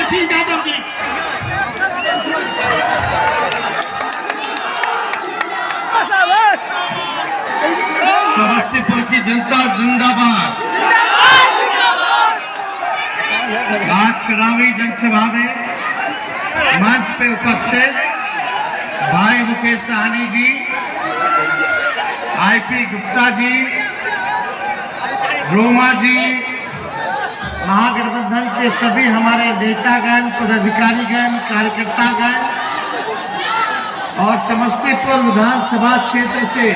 ठीक यादव जी। समस्तीपुर की जनता जिंदाबाद। आज चुनावी जनसभा में मंच पे उपस्थित भाई मुकेश साहनी जी, आईपी गुप्ता जी, रोमा जी, महागठबंधन के सभी हमारे नेतागण, पदाधिकारीगण, कार्यकर्तागण और समस्तीपुर विधानसभा क्षेत्र से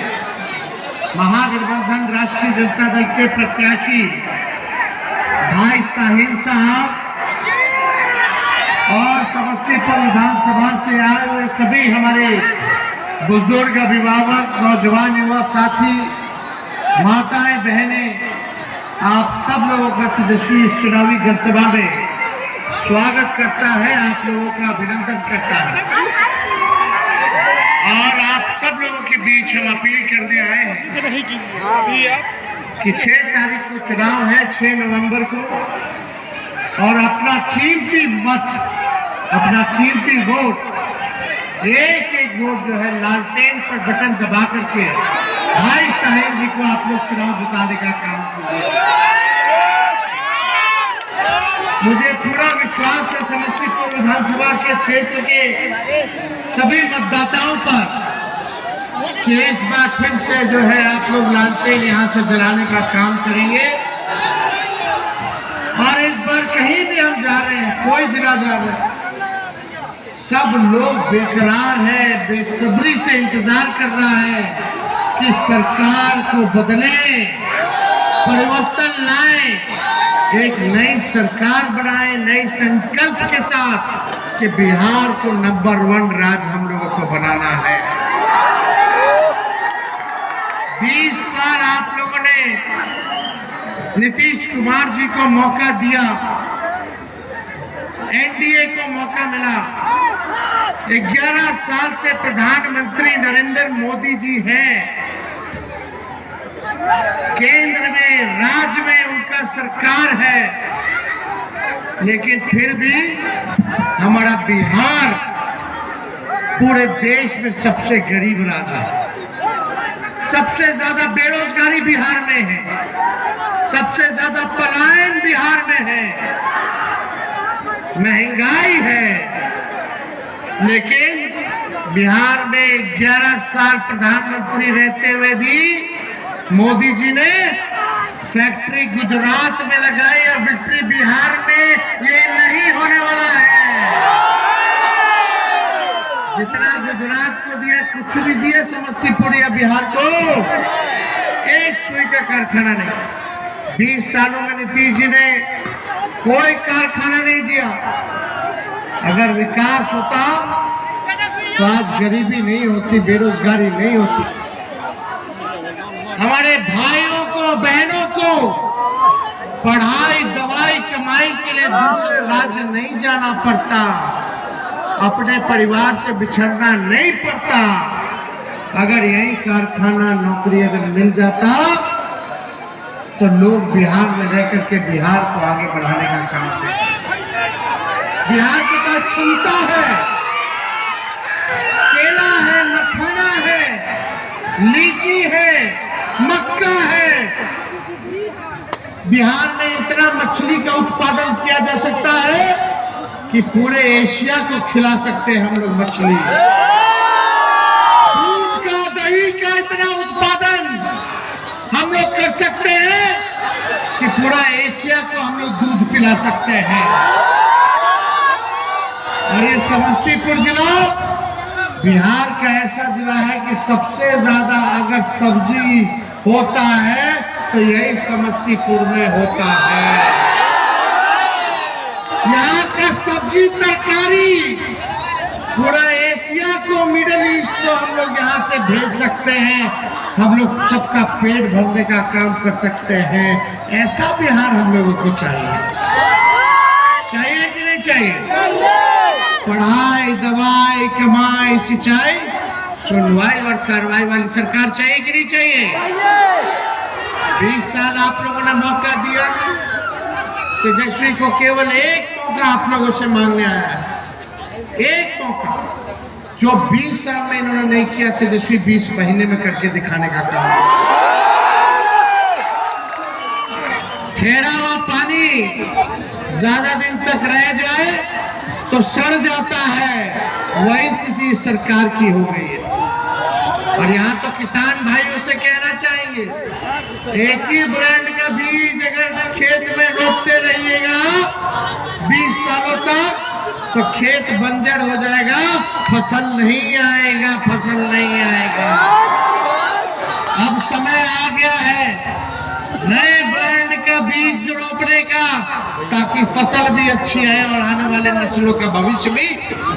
महागठबंधन राष्ट्रीय जनता दल के प्रत्याशी भाई शाहीन साहब और समस्तीपुर विधानसभा से आए हुए सभी हमारे बुजुर्ग, अभिभावक, नौजवान, युवा साथी, माताएं, बहनें, आप सब लोगों का तेजस्वी इस चुनावी जनसभा में स्वागत करता है, आप लोगों का अभिनंदन करता है। और आप सब लोगों के बीच हम अपील करने आए हैं कि 6 तारीख को चुनाव है, 6 नवंबर को, और अपना कीमती मत, अपना कीमती वोट, एक एक वोट जो है लालटेन पर बटन दबा करके भाई शाहीन जी को आप लोग चुनाव जिताने का काम कीजिए। मुझे पूरा विश्वास है समस्तीपुर विधानसभा के क्षेत्र के सभी मतदाताओं पर कि इस बार फिर से जो है आप लोग लालटेन यहाँ से जलाने का काम करेंगे। और इस बार कहीं भी हम जा रहे हैं, कोई जिला जा रहे हैं, सब लोग बेकरार है, बेसब्री से इंतजार कर रहा है कि सरकार को बदले, परिवर्तन लाए, एक नई सरकार बनाए, नई संकल्प के साथ कि बिहार को नंबर 1 राज्य हम लोगों को बनाना है। 20 साल आप लोगों ने नीतीश कुमार जी को मौका दिया, एनडीए को मौका मिला। 11 साल से प्रधानमंत्री नरेंद्र मोदी जी हैं, केंद्र में, राज्य में उनका सरकार है, लेकिन फिर भी हमारा बिहार पूरे देश में सबसे गरीब राज्य है। सबसे ज्यादा बेरोजगारी बिहार में है, सबसे ज्यादा पलायन बिहार में है, महंगाई है, लेकिन बिहार में 11 साल प्रधानमंत्री रहते हुए भी मोदी जी ने फैक्ट्री गुजरात में लगाई और विक्ट्री बिहार में ये नहीं होने वाला है। जितना गुजरात को दिया, कुछ भी दिए समस्तीपुर या बिहार को, एक सुई का कारखाना नहीं। 20 सालों में नीतीश जी ने कोई कारखाना नहीं दिया। अगर विकास होता तो आज गरीबी नहीं होती, बेरोजगारी नहीं होती, हमारे भाइयों को, बहनों को पढ़ाई, दवाई, कमाई के लिए दूसरे राज्य नहीं जाना पड़ता, अपने परिवार से बिछड़ना नहीं पड़ता। अगर यही कारखाना, नौकरी अगर मिल जाता तो लोग बिहार में रह करके बिहार को आगे बढ़ाने का काम करते। बिहार के पास क्षमता है, केला है, मखाना है, लीची है, मक्का है। बिहार में इतना मछली का उत्पादन किया जा सकता है कि पूरे एशिया को खिला सकते हैं हम लोग मछली। दूध का, दही का इतना उत्पादन हम लोग कर सकते हैं कि पूरा एशिया को हम लोग दूध पिला सकते हैं। और ये समस्तीपुर जिला बिहार का ऐसा जिला है कि सबसे ज्यादा अगर सब्जी होता है तो यही समस्तीपुर में होता है। यहाँ का सब्जी, तरकारी पूरा एशिया को, मिडिल ईस्ट को हम लोग यहाँ से भेज सकते हैं। हम लोग सबका पेट भरने का काम कर सकते हैं। ऐसा बिहार हम लोगों को चाहिए। चाहिए कि नहीं चाहिए? पढ़ाई, दवाई, कमाई, सिंचाई, सुनवाई और कार्रवाई वाली सरकार चाहिए कि नहीं चाहिए? 20 साल आप लोगों ने मौका दिया, तेजस्वी को केवल एक मौका आप लोगों से मांगने आया है, एक मौका जो 20 साल में इन्होंने नहीं किया, तेजस्वी 20 महीने में करके दिखाने का काम। ठहरा हुआ पानी ज्यादा दिन तक रह जाए तो सड़ जाता है, वही स्थिति सरकार की हो गई है। और यहाँ तो किसान भाइयों से कहना चाहेंगे, एक ही ब्रांड का बीज अगर खेत में रोपते रहिएगा 20 सालों तक तो खेत बंजर हो जाएगा, फसल नहीं आएगा, फसल नहीं आएगा। अब समय आ गया है नए ब्रांड का बीज रोपने का, ताकि फसल भी अच्छी आए और आने वाले नस्लों का भविष्य भी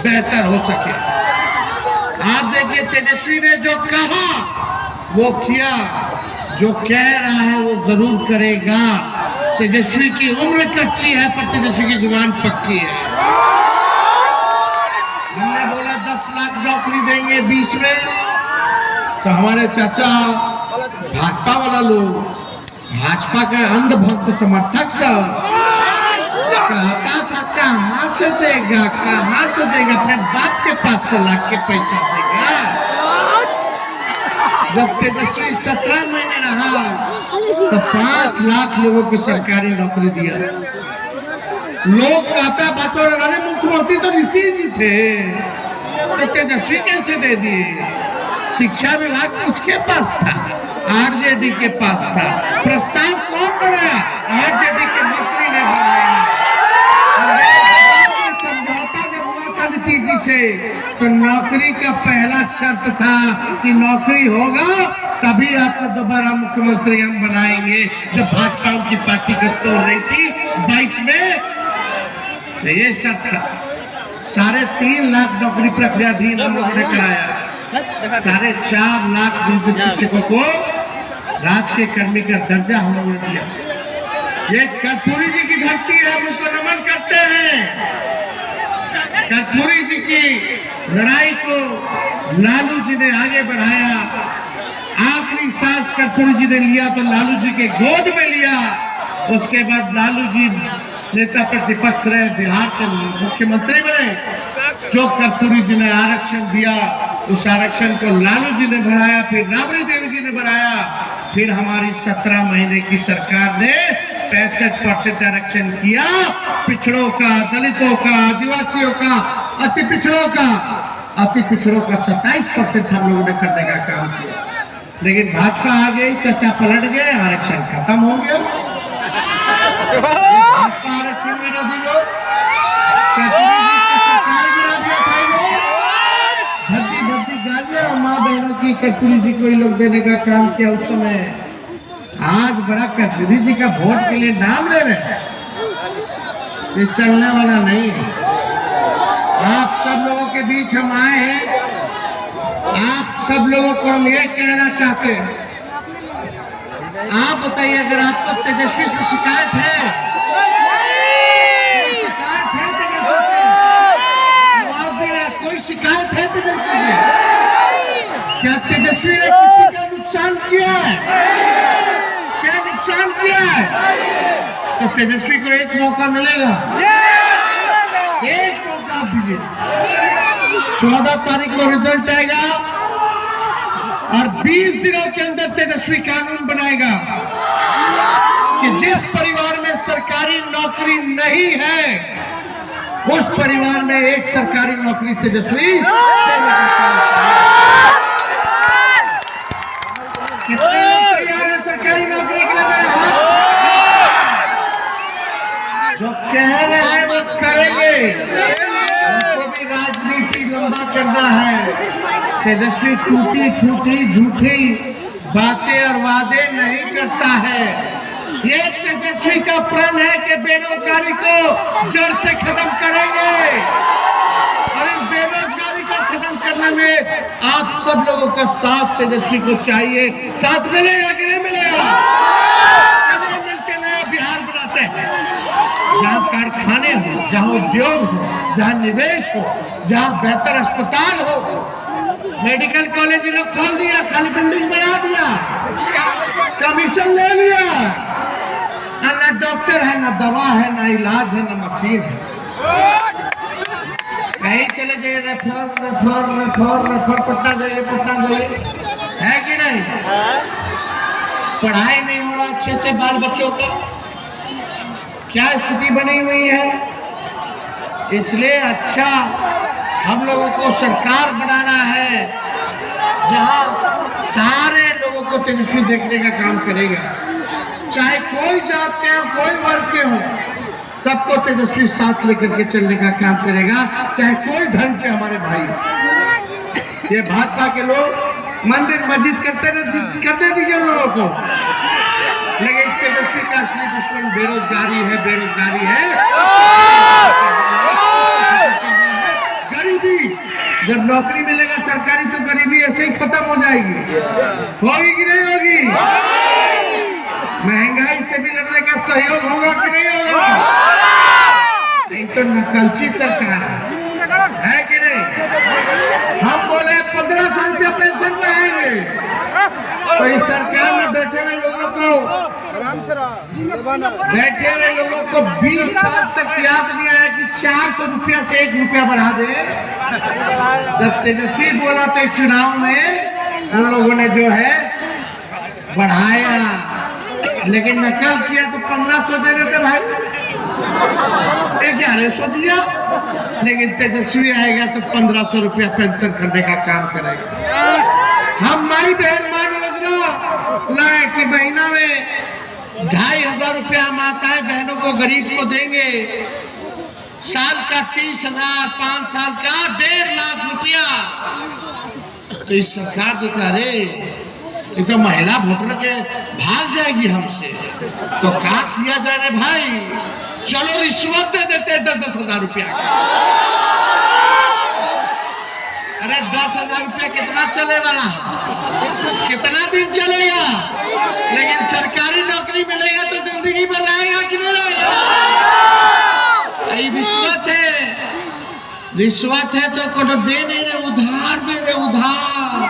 बेहतर हो सके। आप देखिए तेजस्वी ने जो कहा वो किया, जो कह रहा है वो जरूर करेगा। तेजस्वी की उम्र कच्ची है पर तेजस्वी की जुबान पक्की है। हमने बोला 10 लाख नौकरी देंगे 20 में, तो हमारे चाचा भाजपा वाला लोग, भाजपा का अंधभक्त समर्थक सब कहता था कहाँ से देगा, कहाँ से देगा, अपने बाप के पास से लाख के पैसा देगा। जब तेजस्वी 17 महीने रहा तो 5 लाख लोगों को सरकारी नौकरी दिया। लोग कहता बतौर वाले मुख्यमंत्री तो नीतीश जी थे, तो तेजस्वी कैसे दे दिए? शिक्षा विभाग किसके पास था? आरजेडी के पास था। प्रस्ताव कौन बनाया? आरजेडी के मंत्री ने बनाया। समझौता जब हुआ था नीतीश जी से, तो नौकरी का पहला शर्त था कि नौकरी होगा तभी आपको दोबारा मुख्यमंत्री हम बनाएंगे। जब भाजपा की पार्टी को तोड़ रही थी 22 में, तो ये शर्त था। 3.5 लाख नौकरी प्रक्रियाधीन हम लोगों ने कराया। 4.5 लाख नियोजित शिक्षकों को राजकीय कर्मी का दर्जा हम लोगों ने दिया। ये कर्पूरी जी की धरती है, हम उनको नमन करते हैं। कर्पूरी जी की लड़ाई को लालू जी ने आगे बढ़ाया। आखिरी सांस कर्पूरी जी ने लिया तो लालू जी के गोद में लिया। उसके बाद लालू जी नेता प्रतिपक्ष रहे, बिहार के मुख्यमंत्री बने। जो कर्पूरी जी ने आरक्षण दिया, उस आरक्षण को लालू जी ने बढ़ाया, फिर राबड़ी देवी जी ने बढ़ाया, फिर हमारी 17 महीने की सरकार ने 65% आरक्षण किया। पिछड़ों का, दलितों का, आदिवासियों का, अति पिछड़ों का 27% हम लोगों ने करने का काम किया। लेकिन भाजपा आ गई, चर्चा पलट गए, आरक्षण खत्म हो गया। भाजपा आरक्षण विरोधी लोग सरकार गिरा दिया था, भद्दी गालियां माँ बहनों की कर्पूरी जी को लोग देने का काम किया उस समय। आज बड़ा कर्पूरी जी का वोट के लिए नाम ले रहे हैं, ये चलने वाला नहीं है। आप सब लोगों के बीच हम आए हैं, आप सब लोगों को हम ये कहना चाहते हैं, आप बताइए अगर आपको तेजस्वी से शिकायत है, कोई शिकायत है तेजस्वी से? क्या तेजस्वी ने किसी का नुकसान किया है? क्या नुकसान किया है? तो तेजस्वी को एक मौका मिलेगा, एक मौका दीजिए। 14 तारीख को रिजल्ट आएगा और 20 दिनों के अंदर तेजस्वी कानून बनाएगा कि जिस परिवार में सरकारी नौकरी नहीं है उस परिवार में एक सरकारी नौकरी तेजस्वी। कितने लोग तैयार हैं सरकारी नौकरी के लिए? मेरे हाथ जो कह रहे हैं वो करेंगे। उनको भी राजनीति लंबा करना है। तेजस्वी टूटी फूटी झूठी बातें और वादे नहीं करता है। ये तेजस्वी का प्रण है कि बेरोजगारी को जड़ से खत्म करेंगे और इस बेरोजगारी को खत्म करने में आप सब लोगों का साथ तेजस्वी को चाहिए। साथ मिलेगा कि नहीं मिलेगा? मिलकर नया बिहार बनाते हैं, जहाँ कारखाने हो, जहाँ उद्योग हो, जहाँ निवेश हो, जहाँ बेहतर अस्पताल हो। मेडिकल कॉलेज लोग खोल दिया, खाली बिल्डिंग बना दिया, कमीशन ले लिया। ना डॉक्टर है, ना दवा है, ना इलाज है, ना मशीन है। कहीं चले जाइए refer refer refer refer, Patna जाइए पटना जाइए, है कि नहीं? पढ़ाई नहीं हो रहा अच्छे से बाल बच्चों को, क्या स्थिति बनी हुई है। इसलिए अच्छा हम लोगों को सरकार बनाना है जहां सारे लोगों को तेजस्वी देखने का काम करेगा, चाहे कोई जात के हो, कोई वर्ग के हो, सबको तेजस्वी साथ लेकर के चलने का काम करेगा, चाहे कोई धर्म के हमारे भाई। ये भाजपा के लोग मंदिर मस्जिद करते दीजिए लोगों को, लेकिन तेजस्वी का असली दुश्मन बेरोजगारी है, बेरोजगारी है, गरीबी। जब नौकरी मिलेगा सरकारी तो गरीबी ऐसे ही खत्म हो जाएगी। होगी कि नहीं होगी? महंगाई से भी लड़ने का सहयोग होगा कि नहीं होगा? नहीं तो नकलची सरकार है कि नहीं? हम बोले 1500 रुपया पेंशन बढ़ाएंगे, तो इस सरकार में बैठे हुए लोगों को 20 साल तक याद नहीं आया कि 400 रुपया से 1 रुपया बढ़ा दे। जब तेजस्वी बोला तो चुनाव में उन लोगों ने जो है बढ़ाया, लेकिन नकल किया तो 1500 दे देते भाई, 1100 दिया। लेकिन तेजस्वी आएगा तो 1500 रुपया पेंशन करने का काम करेगा। हम माई बहन मान योजना लाए कि महीना में 2500 रुपया माताएं बहनों को गरीब को देंगे, साल का 30,000, 5 साल का 1.5 लाख रुपया। तो इस सरकार दिखा रे ये तो महिला वोटर के भाग जाएगी हमसे, तो क्या किया जाए रे भाई? चलो रिश्वत दे देते 10,000 रुपया। अरे 10,000 रुपया कितना चले वाला है, कितना दिन चलेगा? लेकिन सरकारी नौकरी मिलेगा तो जिंदगी भर रहेगा कि नहीं रहेगा? ये रिश्वत है, रिश्वत है तो कोनो दे नहीं रहे, उधार दे रहे, उधार,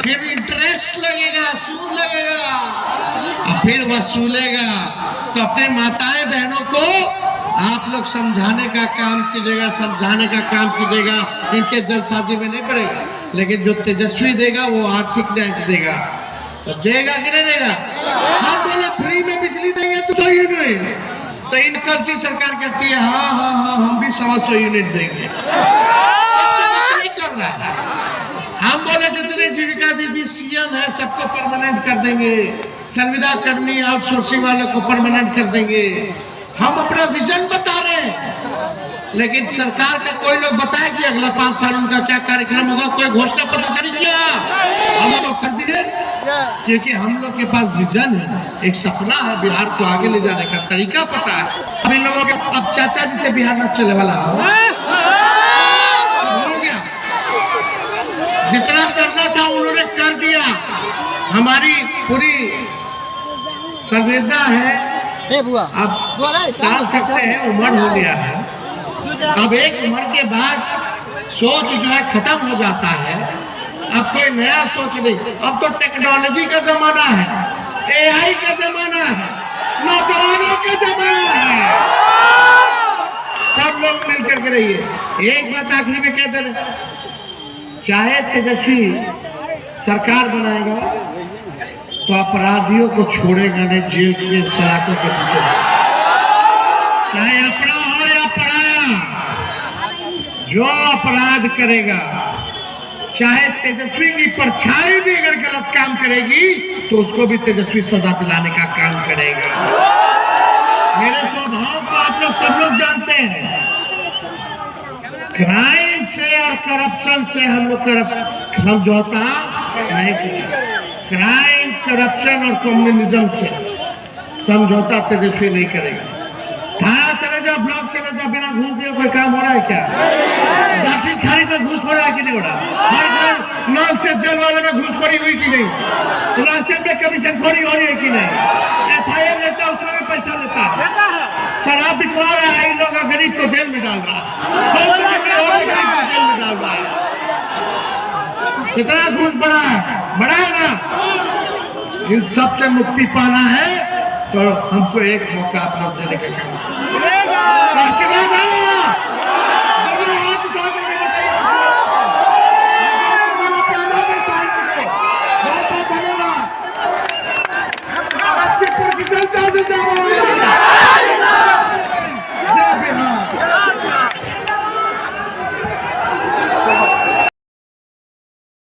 फिर इंटरेस्ट लगेगा, सूद लगेगा, और फिर वसूलेगा। तो अपने माताएं बहनों को आप लोग समझाने का काम कीजिएगा, समझाने का काम कीजिएगा, इनके जलसाजी में नहीं पड़ेगा। लेकिन जो तेजस्वी देगा वो आर्थिक न्याय देगा, तो देगा कि नहीं देगा? हम बोले फ्री में बिजली देंगे तो 100 यूनिट, तो इनकलची सरकार कहती है हाँ हाँ हाँ हम भी 100 यूनिट देंगे। नहीं कर रहा है। हम बोले जितने जीविका दीदी सीएम है सबको परमानेंट कर देंगे, संविदा कर्मी आउटसोर्सिंग वालों को परमानेंट कर देंगे। हम अपना विजन बता रहे हैं, लेकिन सरकार का कोई लोग बताए कि अगला 5 साल उनका क्या कार्यक्रम होगा, कोई घोषणा पत्र जारी किया? हम लोग कर दिए, क्योंकि हम लोग के पास विजन है, एक सपना है, बिहार को आगे ले जाने का तरीका पता है। अब इन लोगों के अब चाचा जी से बिहार न चलने वाला हो गया, जितना करना था उन्होंने कर दिया। हमारी पूरी संवेदना है, अब काम सकते हैं, उम्र हो गया है। अब एक उम्र के बाद सोच जो है खत्म हो जाता है, अब कोई नया सोच नहीं। अब तो टेक्नोलॉजी का जमाना है, एआई का जमाना है, नौजवानों का जमाना है, सब लोग मिलकर के रहिए। एक बात आखिरी में कह दे, चाहे तेजस्वी सरकार बनाएगा तो अपराधियों को छोड़ेगा नहीं, जेल के सलाखों के पीछे, चाहे अपना हो या पराया, जो अपराध करेगा, चाहे तेजस्वी की परछाई भी अगर गलत काम करेगी तो उसको भी तेजस्वी सजा दिलाने का काम करेगा। मेरे स्वभाव को आप लोग सब लोग जानते हैं, क्राइम से और करप्शन से हम लोग समझौता नहीं करेंगे। क्राइम, करप्शन और कम्युनिज्म से समझौता तेजस्वी नहीं करेगा। थाना चले जाओ, ब्लॉक चले जाओ, बिना घूस दिए कोई काम हो रहा है क्या? दाखिल खारिज में घूस हो रहा है कि नहीं हो रहा? नॉन से जेल वाले में घूसखोरी हुई कि नहीं? राशन में कमीशन खोरी हो रही है कि नहीं? FIR लेता है उसमें भी पैसा लेता है, शराब बिकवा रहा है, इन लोग गरीब को जेल में डाल रहा है, जेल में डाल रहा है। कितना घूस बढ़ा है, बढ़ा है ना? इन सब से मुक्ति पाना है तो हमको एक मौका आप लोग देने का काम धन्यवाद।